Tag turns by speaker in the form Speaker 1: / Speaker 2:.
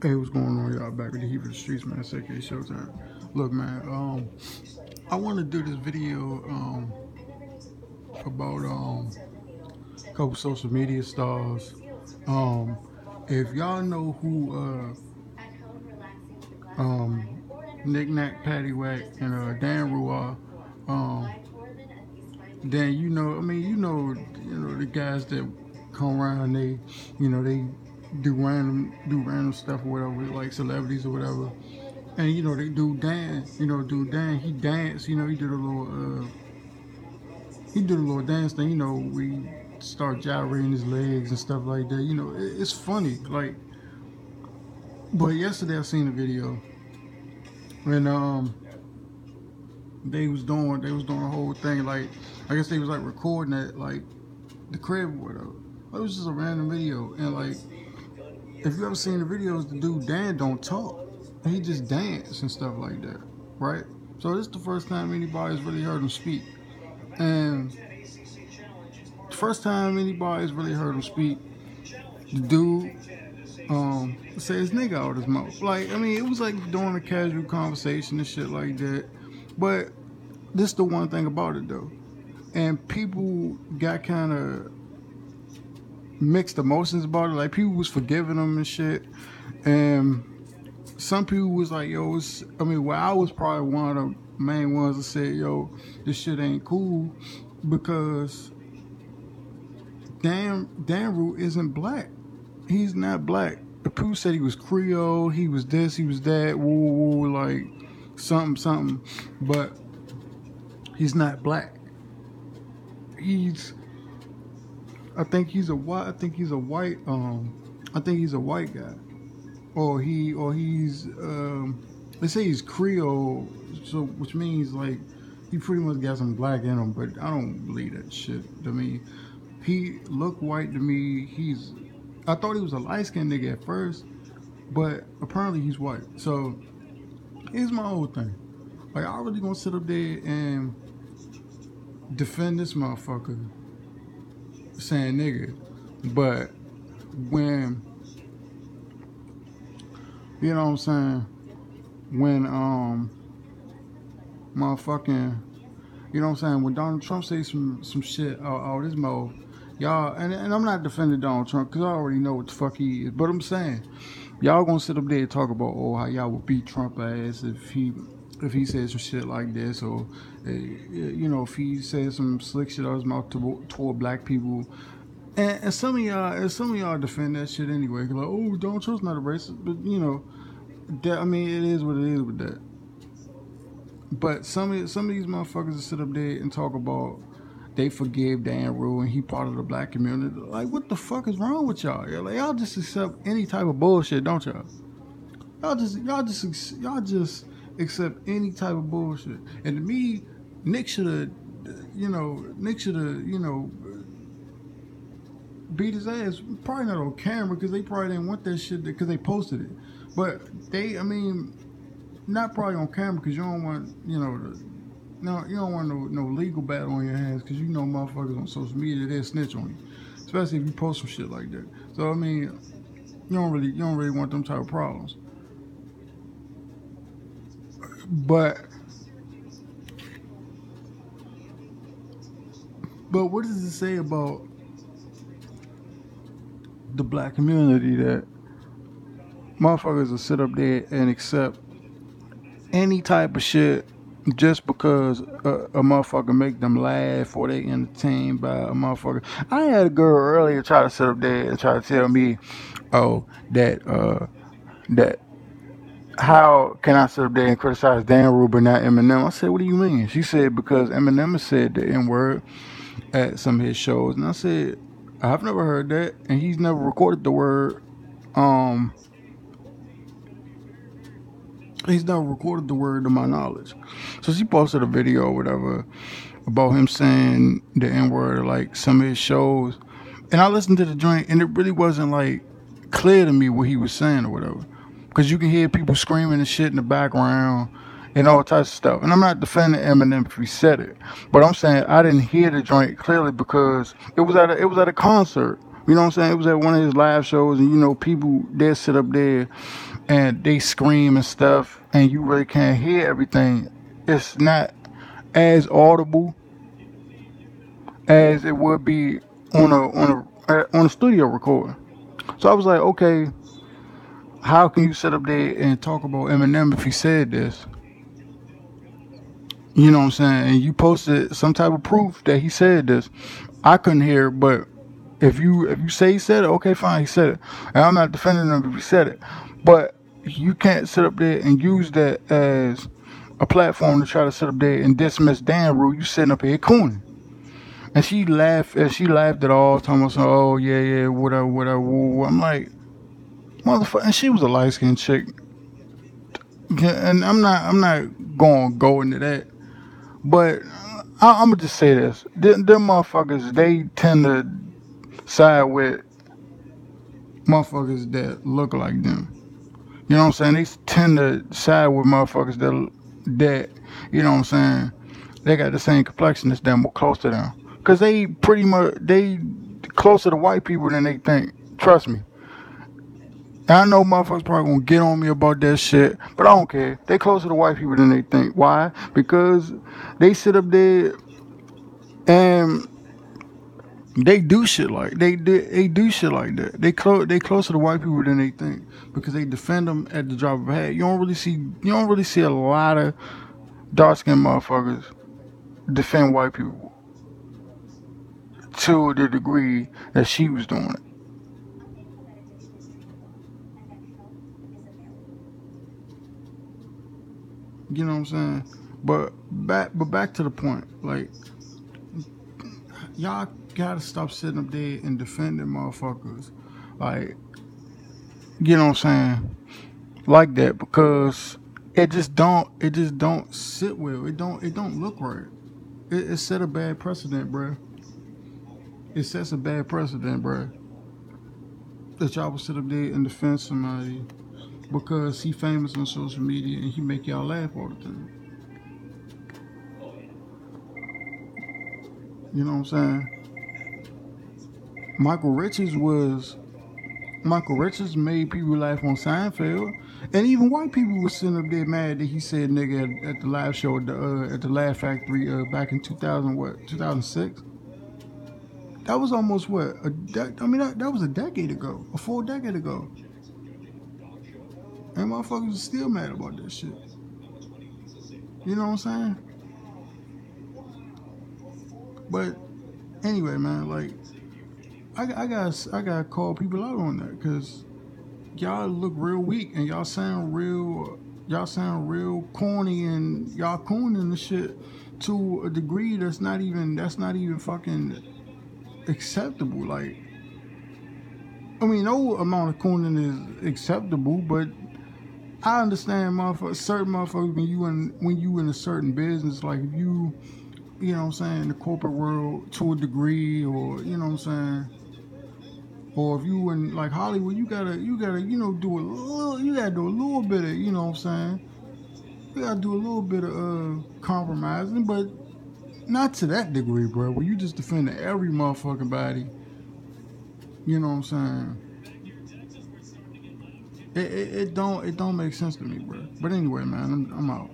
Speaker 1: Hey, what's going on, y'all? Back with the Heat of the Streets, man. It's AK Showtime. Look, man, I want to do this video about a couple social media stars. Um, if y'all know who Nick Nack, Patty Whack, and Dan Rue are, um, then you know the guys that come around. They do random stuff or whatever, like celebrities or whatever. And they do dance. Do Dan. He danced. He did a little dance thing. We start gyrating his legs and stuff like that. It's funny. Like, but yesterday I seen a video, and they was doing a whole thing. Like, I guess they was like recording at like the crib or whatever. It was just a random video, and like, if you ever seen the videos, the dude Dan don't talk. He just dance and stuff like that, right? So this is the first time anybody's really heard him speak. And the first time anybody's really heard him speak, the dude say his nigga out his mouth. Like, I mean, it was like doing a casual conversation and shit like that. But this is the one thing about it though. And people got kind of mixed emotions about it. Like, people was forgiving him and shit. And some people was like, yo, I was probably one of the main ones that said, yo, this shit ain't cool because Dan Rue isn't black. He's not black. The people said he was Creole, he was this, he was that, like something, but he's not black. I think he's a white guy. He's they say he's Creole, so which means like he pretty much got some black in him, but I don't believe that shit. I mean, he looked white to me. I thought he was a light-skinned nigga at first, but apparently he's white. So here's my whole thing. Like, I really gonna sit up there and defend this motherfucker saying nigga, but when you know what I'm saying? When motherfucking, you know what I'm saying? When Donald Trump says some shit out his mouth, y'all, and I'm not defending Donald Trump because I already know what the fuck he is, but I'm saying y'all gonna sit up there and talk about how y'all would beat Trump ass if he said some shit like this, or if he said some slick shit out his mouth toward black people. And some of y'all defend that shit anyway. Like, oh, Donald Trump's not a racist, but it is what it is with that. But some of these motherfuckers that sit up there and talk about they forgive Dan Rue and he part of the black community. Like, what the fuck is wrong with y'all? Like, y'all just accept any type of bullshit, don't y'all? Y'all just accept any type of bullshit. And to me, Nick should have beat his ass. Probably not on camera because they probably didn't want that shit because they posted it. But not probably on camera because you don't want, you don't want no legal battle on your hands because motherfuckers on social media, they'll snitch on you, especially if you post some shit like that. So I mean, you don't really want them type of problems. But what does it say about the black community that motherfuckers will sit up there and accept any type of shit just because a motherfucker make them laugh or they entertained by a motherfucker? I had a girl earlier try to sit up there and try to tell me, oh, that how can I sit up there and criticize Dan Rue but not Eminem? I said, what do you mean? She said, because Eminem said the N-word at some of his shows. And I said, I've never heard that, and he's never recorded the word. He's never recorded the word to my knowledge. So she posted a video or whatever about him saying the N-word at like some of his shows. And I listened to the joint, and it really wasn't like clear to me what he was saying or whatever. Because you can hear people screaming and shit in the background and all types of stuff. And I'm not defending Eminem if he said it, but I'm saying I didn't hear the joint clearly because it was at a concert. You know what I'm saying? It was at one of his live shows, and people they sit up there and they scream and stuff, and you really can't hear everything. It's not as audible as it would be on a studio recording. So I was like, okay, how can you sit up there and talk about Eminem if he said this? You know what I'm saying? And you posted some type of proof that he said this. I couldn't hear it, but if you say he said it, okay, fine, he said it. And I'm not defending him if he said it. But you can't sit up there and use that as a platform to try to sit up there and dismiss Dan Rule. You sitting up here cooning. And she laughed at all, talking about, oh yeah, yeah, whatever, whatever. Woo. I'm like, motherfucker, and she was a light skinned chick. Yeah, and I'm not gonna go into that. But I'm gonna just say this: them motherfuckers, they tend to side with motherfuckers that look like them. You know what I'm saying? They tend to side with motherfuckers that you know what I'm saying. They got the same complexion as them or close to them, cause they pretty much they closer to white people than they think. Trust me. I know motherfuckers probably gonna get on me about that shit, but I don't care. They closer to white people than they think. Why? Because they sit up there and they do shit like that. They closer to white people than they think because they defend them at the drop of a hat. You don't really see a lot of dark skinned motherfuckers defend white people to the degree that she was doing it. You know what I'm saying? But back to the point. Like y'all gotta stop sitting up there and defending motherfuckers. Like you know what I'm saying? Like that because it just don't sit well. It don't look right. It set a bad precedent, bruh. It sets a bad precedent, bruh. That y'all would sit up there and defend somebody because he famous on social media and he make y'all laugh all the time. You know what I'm saying? Michael Richards was Michael Richards made people laugh on Seinfeld, and even white people was sitting up there mad that he said nigga at the live show at the Laugh Factory back in 2006. That was almost what I mean that was a decade ago, a full decade ago, and motherfuckers are still mad about that shit. You know what I'm saying? But anyway, man, like I gotta call people out on that because y'all look real weak and y'all sound real corny and y'all cooning the shit to a degree that's not even fucking acceptable. Like I mean, no amount of cooning is acceptable, but I understand motherfuckers, certain motherfuckers when you in a certain business, like if you know what I'm saying, the corporate world to a degree, or you know what I'm saying, or if you in like Hollywood, you gotta do a little bit of what I'm saying. You gotta do a little bit of compromising, but not to that degree, bro. Where you just defending every motherfucking body. You know what I'm saying? It don't make sense to me, bro. But anyway, man, I'm out.